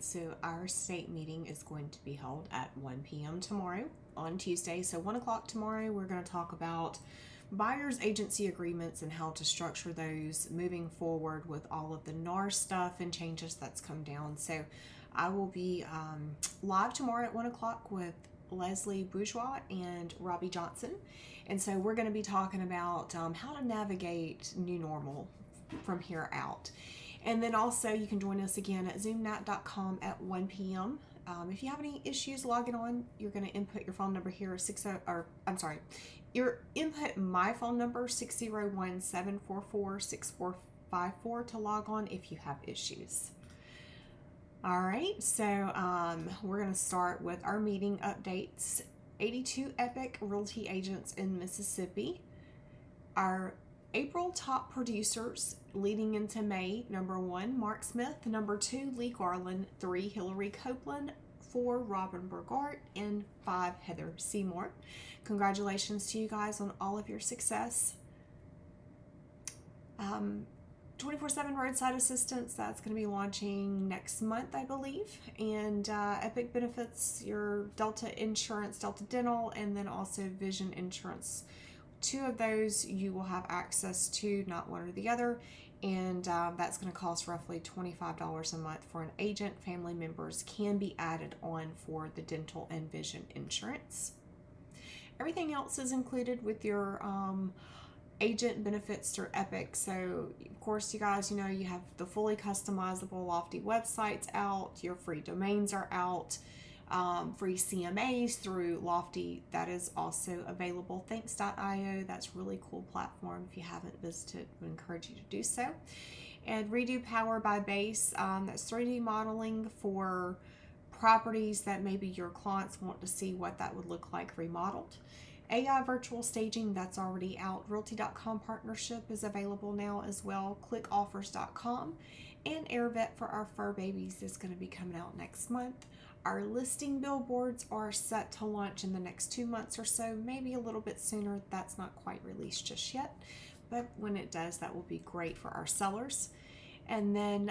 So our state meeting is going to be held at 1 p.m. tomorrow on Tuesday. So 1 o'clock tomorrow, we're going to talk about buyer's agency agreements and how to structure those moving forward with all of the NAR stuff and changes that's come down. So I will be live tomorrow at 1 o'clock with Leslie Bourgeois and Robbie Johnson. And so we're going to be talking about how to navigate new normal from here out. And then also you can join us again at zoomnat.com at 1 p.m. If you have any issues logging on, you're going to input your phone number here, input my phone number, 601-744-6454 to log on if you have issues. All right, so we're going to start with our meeting updates. 82 Epique Realty agents in Mississippi. Our April top producers leading into May: number 1, Mark Smith; number 2, Lee Garland; 3, Hillary Copeland; 4, Robin Burgart; and 5, Heather Seymour. Congratulations to you guys on all of your success. 24/7 roadside assistance, that's going to be launching next month, I believe. And Epique benefits your Delta insurance, Delta dental, and then also vision insurance. 2 of those you will have access to, not one or the other, and that's going to cost roughly $25 a month for an agent. Family members can be added on for the dental and vision insurance. Everything else is included with your agent benefits through Epique. So of course, you guys, you have the fully customizable Lofty websites out, your free domains are out, free CMAs through Lofty, that is also available. Thanks.io, that's a really cool platform. If you haven't visited, I would encourage you to do so. And Redo Power by Base, that's 3D modeling for properties that maybe your clients want to see what that would look like remodeled. AI virtual staging, that's already out. Realty.com partnership is available now as well. ClickOffers.com, and AirVet for our fur babies is going to be coming out next month. Our listing billboards are set to launch in the next 2 months or so, maybe a little bit sooner. That's not quite released just yet, but when it does, that will be great for our sellers. And then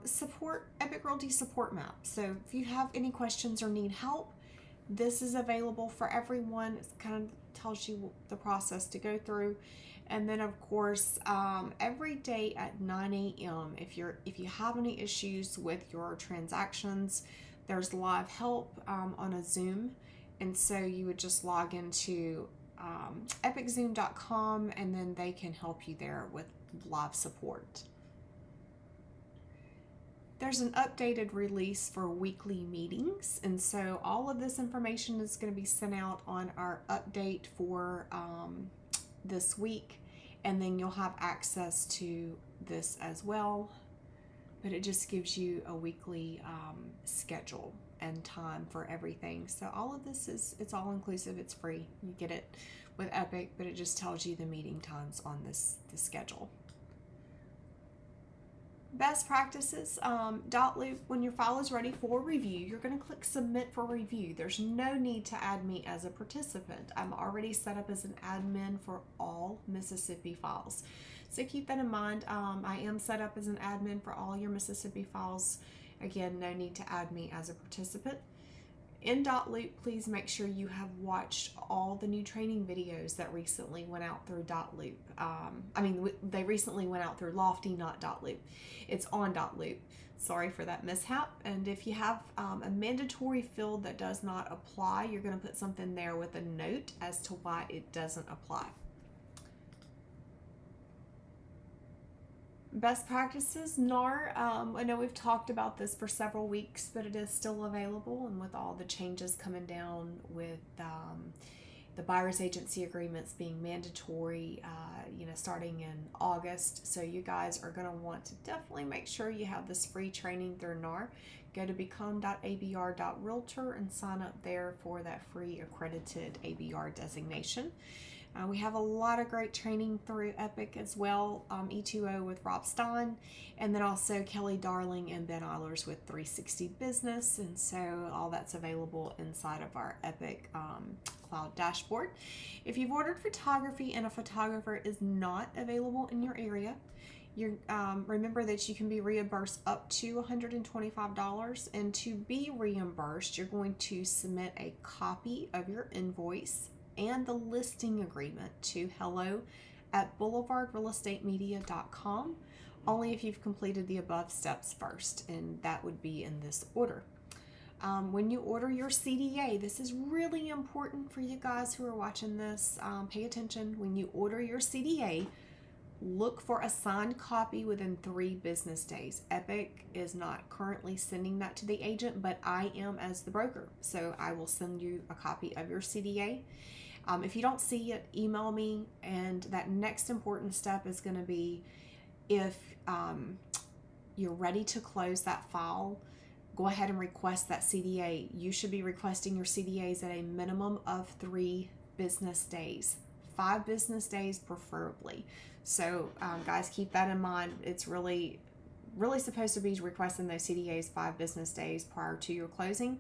support, Epique Realty support map. So if you have any questions or need help, this is available for everyone. It kind of tells you the process to go through. And then of course, every day at 9 a.m. if you have any issues with your transactions, there's live help on a Zoom. And so you would just log into epiquezoom.com, and then they can help you there with live support. There's an updated release for weekly meetings, and so all of this information is going to be sent out on our update for this week, and then you'll have access to this as well. But it just gives you a weekly schedule and time for everything. So all of this it's all inclusive. It's free. You get it with Epique, but it just tells you the meeting times on the schedule. Best practices, .loop, when your file is ready for review, you're going to click submit for review. There's no need to add me as a participant. I'm already set up as an admin for all Mississippi files. So keep that in mind. I am set up as an admin for all your Mississippi files. Again, no need to add me as a participant. In .loop, please make sure you have watched all the new training videos that recently went out through .loop. They recently went out through Lofty, not .loop. It's on .loop. Sorry for that mishap. And if you have a mandatory field that does not apply, you're going to put something there with a note as to why it doesn't apply. Best practices, NAR. I know we've talked about this for several weeks, but it is still available, and with all the changes coming down with the buyer's agency agreements being mandatory, starting in August. So you guys are going to want to definitely make sure you have this free training through NAR. Go to become.abr.realtor and sign up there for that free accredited ABR designation. We have a lot of great training through Epique as well. E2O with Rob Stein, and then also Kelly Darling and Ben Eilers with 360 Business. And so all that's available inside of our Epique cloud dashboard. If you've ordered photography and a photographer is not available in your area, You remember that you can be reimbursed up to $125, and to be reimbursed, you're going to submit a copy of your invoice and the listing agreement to hello@boulevardrealestatemedia.com, only if you've completed the above steps first, and that would be in this order. When you order your CDA, this is really important for you guys who are watching this. Pay attention. When you order your CDA, look for a signed copy within 3 business days. Epique is not currently sending that to the agent, but I am as the broker. So I will send you a copy of your CDA. If you don't see it, email me. And that next important step is going to be, if you're ready to close that file, go ahead and request that CDA. You should be requesting your CDAs at a minimum of 3 business days. 5 business days preferably. So guys, keep that in mind. It's really supposed to be requesting those CDAs 5 business days prior to your closing.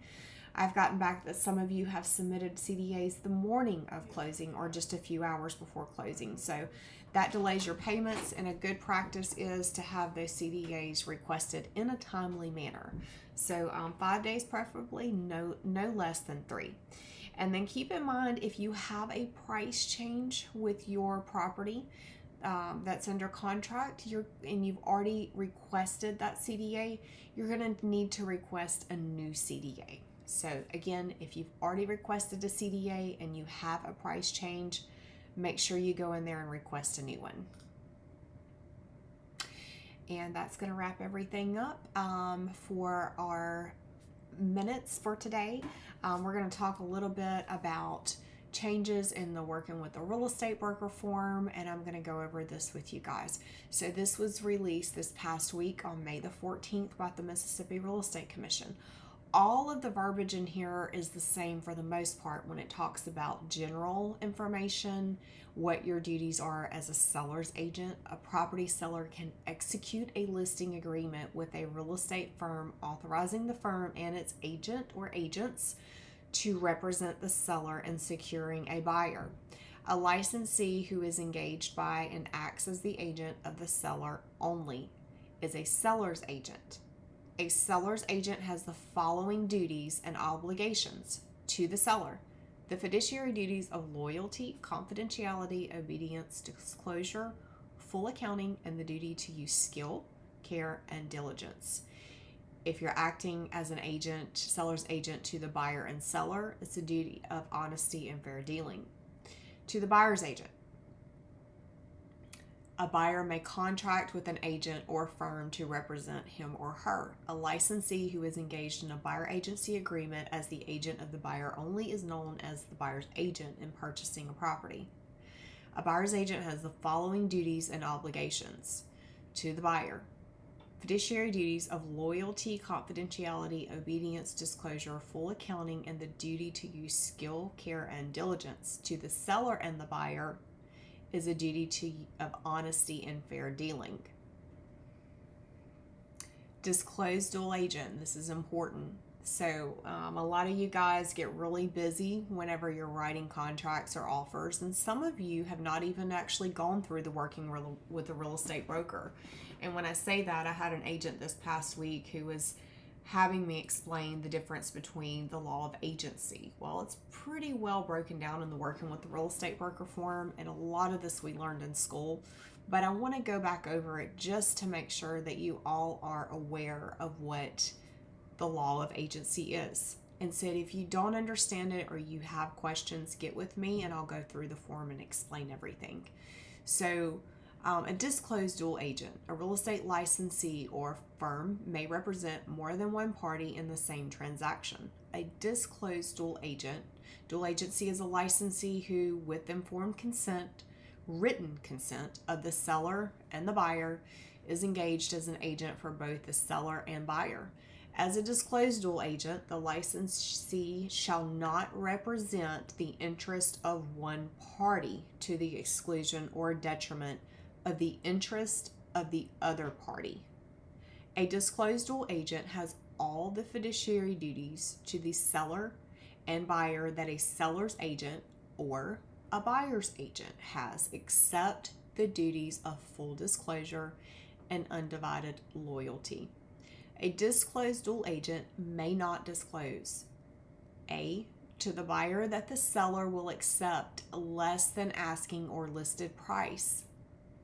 I've gotten back that some of you have submitted CDAs the morning of closing or just a few hours before closing. So that delays your payments, and a good practice is to have those CDAs requested in a timely manner. So 5 days preferably, no less than 3. And then keep in mind, if you have a price change with your property that's under contract, and you've already requested that CDA, you're going to need to request a new CDA. So again, if you've already requested a CDA and you have a price change, make sure you go in there and request a new one. And that's going to wrap everything up for our minutes for today. We're going to talk a little bit about changes in the working with the real estate broker form, and I'm going to go over this with you guys. So this was released this past week on May the 14th by the Mississippi Real Estate Commission. All of the verbiage in here is the same for the most part when it talks about general information, what your duties are as a seller's agent. A property seller can execute a listing agreement with a real estate firm, authorizing the firm and its agent or agents to represent the seller in securing a buyer. A licensee who is engaged by and acts as the agent of the seller only is a seller's agent. A seller's agent has the following duties and obligations to the seller: the fiduciary duties of loyalty, confidentiality, obedience, disclosure, full accounting, and the duty to use skill, care, and diligence. If you're acting as an agent, seller's agent to the buyer and seller, it's a duty of honesty and fair dealing. To the buyer's agent, a buyer may contract with an agent or firm to represent him or her. A licensee who is engaged in a buyer agency agreement as the agent of the buyer only is known as the buyer's agent in purchasing a property. A buyer's agent has the following duties and obligations to the buyer: fiduciary duties of loyalty, confidentiality, obedience, disclosure, full accounting, and the duty to use skill, care, and diligence. To the seller and the buyer is a duty of honesty and fair dealing. Disclosed dual agent. This is important. So a lot of you guys get really busy whenever you're writing contracts or offers, and some of you have not even actually gone through the working with a real estate broker. And when I say that, I had an agent this past week who was having me explain the difference between the law of agency. Well, it's pretty well broken down in the working with the real estate broker form, and a lot of this we learned in school, but I want to go back over it just to make sure that you all are aware of what the law of agency is. And so if you don't understand it or you have questions, get with me and I'll go through the form and explain everything. So a disclosed dual agent, a real estate licensee or firm, may represent more than one party in the same transaction. A disclosed dual agency is a licensee who, with informed consent, written consent of the seller and the buyer, is engaged as an agent for both the seller and buyer. As a disclosed dual agent, the licensee shall not represent the interest of one party to the exclusion or detriment of the interest of the other party. A disclosed dual agent has all the fiduciary duties to the seller and buyer that a seller's agent or a buyer's agent has, except the duties of full disclosure and undivided loyalty. A disclosed dual agent may not disclose A, to the buyer that the seller will accept less than asking or listed price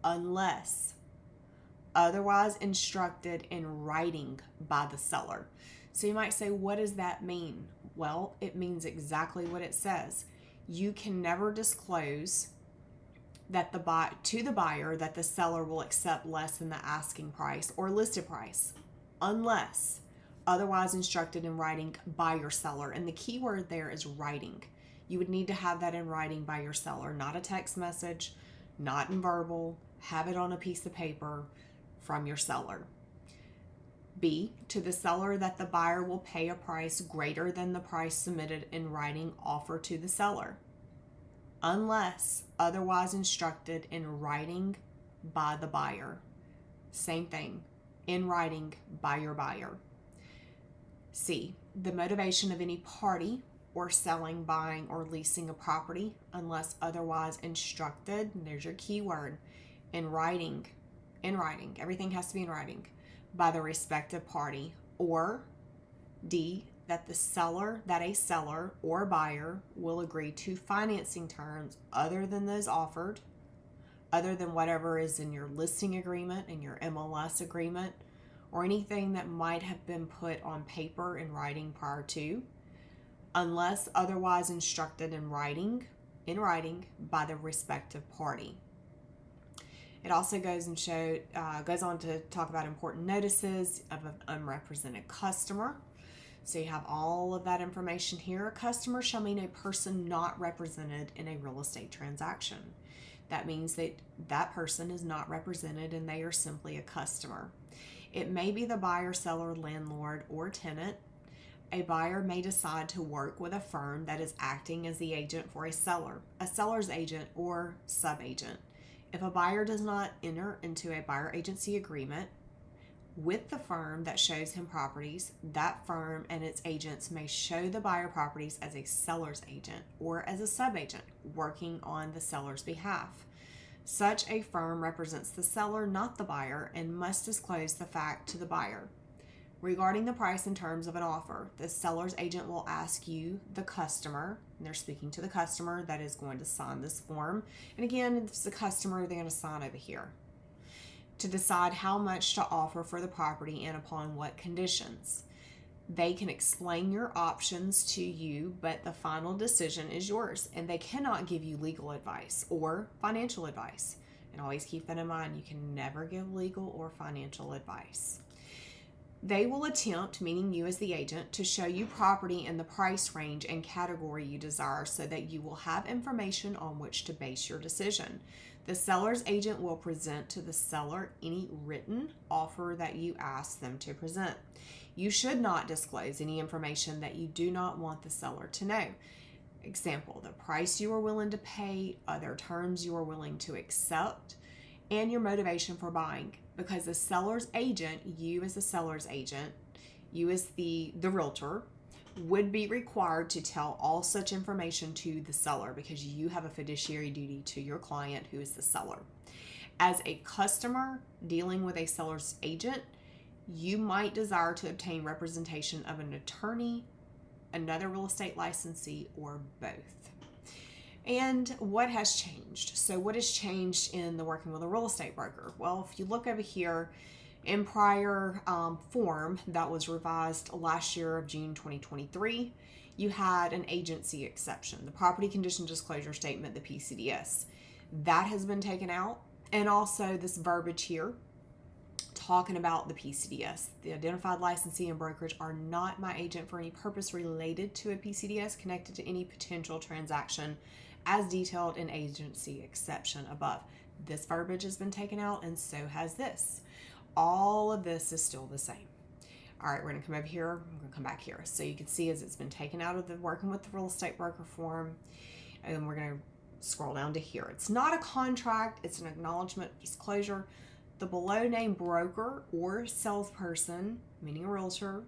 unless otherwise instructed in writing by the seller. So you might say, what does that mean? Well, it means exactly what it says. You can never disclose that to the buyer that the seller will accept less than the asking price or listed price unless otherwise instructed in writing by your seller. And the key word there is writing. You would need to have that in writing by your seller, not a text message, not in verbal. Have it on a piece of paper from your seller. B, to the seller that the buyer will pay a price greater than the price submitted in writing offer to the seller, unless otherwise instructed in writing by the buyer. Same thing, in writing by your buyer. C, the motivation of any party or selling, buying, or leasing a property unless otherwise instructed, and there's your key word, in writing, everything has to be in writing, by the respective party. Or D, that a seller or buyer will agree to financing terms other than those offered, other than whatever is in your listing agreement and your MLS agreement, or anything that might have been put on paper in writing prior to, unless otherwise instructed in writing by the respective party. It also goes on to talk about important notices of an unrepresented customer. So you have all of that information here. A customer shall mean a person not represented in a real estate transaction. That means that that person is not represented and they are simply a customer. It may be the buyer, seller, landlord, or tenant. A buyer may decide to work with a firm that is acting as the agent for a seller's agent, or sub-agent. If a buyer does not enter into a buyer agency agreement with the firm that shows him properties, that firm and its agents may show the buyer properties as a seller's agent or as a sub-agent working on the seller's behalf. Such a firm represents the seller, not the buyer, and must disclose the fact to the buyer. Regarding the price and terms of an offer, the seller's agent will ask you, the customer, and they're speaking to the customer that is going to sign this form. And again, if it's the customer, they're going to sign over here, to decide how much to offer for the property and upon what conditions. They can explain your options to you, but the final decision is yours, and they cannot give you legal advice or financial advice. And always keep that in mind. You can never give legal or financial advice. They will attempt, meaning you as the agent, to show you property in the price range and category you desire so that you will have information on which to base your decision. The seller's agent will present to the seller any written offer that you ask them to present. You should not disclose any information that you do not want the seller to know. Example, the price you are willing to pay, other terms you are willing to accept, and your motivation for buying. Because the seller's agent, you as the seller's agent, you as the realtor, would be required to tell all such information to the seller because you have a fiduciary duty to your client who is the seller. As a customer dealing with a seller's agent, you might desire to obtain representation of an attorney, another real estate licensee, or both. And what has changed? So what has changed in the working with a real estate broker? Well, if you look over here in prior form that was revised last year of June 2023, you had an agency exception, the property condition disclosure statement, the PCDS. That has been taken out. And also this verbiage here talking about the PCDS. The identified licensee and brokerage are not my agent for any purpose related to a PCDS connected to any potential transaction as detailed in agency exception above. This verbiage has been taken out, and so has this. All of this is still the same. All right, we're going to come over here. I'm going to come back here. So you can see as it's been taken out of the working with the real estate broker form, and we're going to scroll down to here. It's not a contract. It's an acknowledgement disclosure. The below named broker or salesperson, meaning a realtor,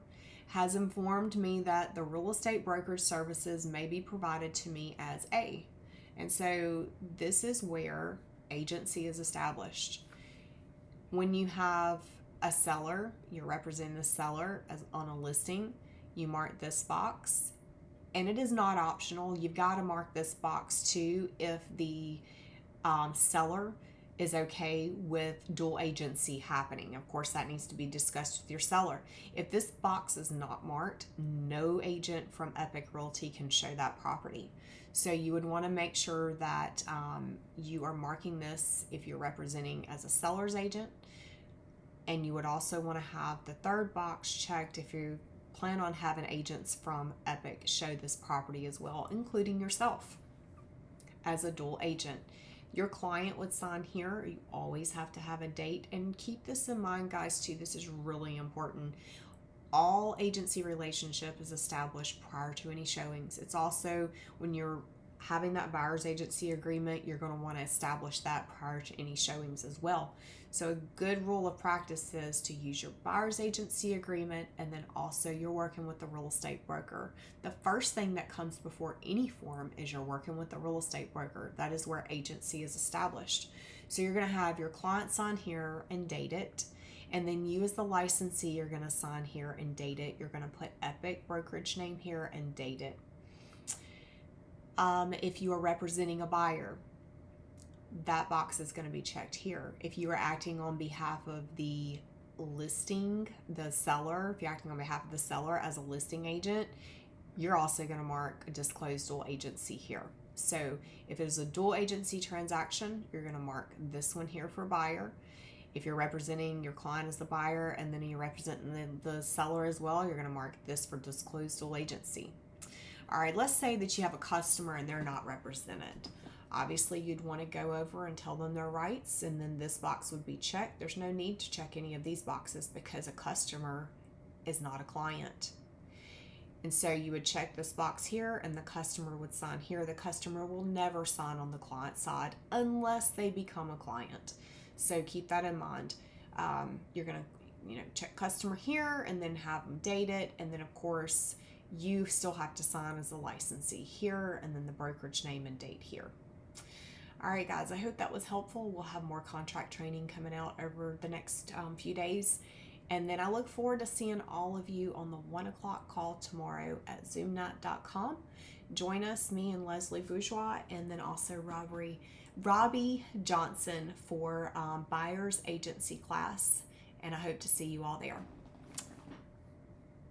has informed me that the real estate brokerage services may be provided to me as A. And so this is where agency is established. When you have a seller, you're representing the seller as on a listing, you mark this box, and it is not optional. You've got to mark this box too if the seller is okay with dual agency happening. Of course, that needs to be discussed with your seller. If this box is not marked, no agent from Epique Realty can show that property. So you would want to make sure that you are marking this if you're representing as a seller's agent. And you would also want to have the third box checked if you plan on having agents from Epique show this property as well, including yourself as a dual agent. Your client would sign here. You always have to have a date, and keep this in mind, guys, too. This is really important. All agency relationship is established prior to any showings. It's also when you're having that buyer's agency agreement, you're going to want to establish that prior to any showings as well. So a good rule of practice is to use your buyer's agency agreement, and then also you're working with the real estate broker. The first thing that comes before any form is you're working with the real estate broker. That is where agency is established. So you're going to have your client sign here and date it. And then you as the licensee, you're going to sign here and date it. You're going to put Epique brokerage name here and date it. If you are representing a buyer, that box is going to be checked here. If you are acting on behalf of the listing, the seller, if you're acting on behalf of the seller as a listing agent, you're also going to mark a disclosed dual agency here. So if it's a dual agency transaction, you're going to mark this one here for buyer. If you're representing your client as the buyer and then you're representing the seller as well, you're going to mark this for disclosed dual agency. All right, let's say that you have a customer and they're not represented. Obviously, you'd want to go over and tell them their rights, and then this box would be checked. There's no need to check any of these boxes because a customer is not a client. And so you would check this box here, and the customer would sign here. The customer will never sign on the client side unless they become a client. So keep that in mind. You're going to check customer here and then have them date it, and then of course you still have to sign as a licensee here, and then the brokerage name and date here. All right, guys, I hope that was helpful. We'll have more contract training coming out over the next few days. And then I look forward to seeing all of you on the 1 o'clock call tomorrow at zoomnight.com. Join us, me and Leslie Bourgeois, and then also Robbie Johnson for buyer's agency class. And I hope to see you all there.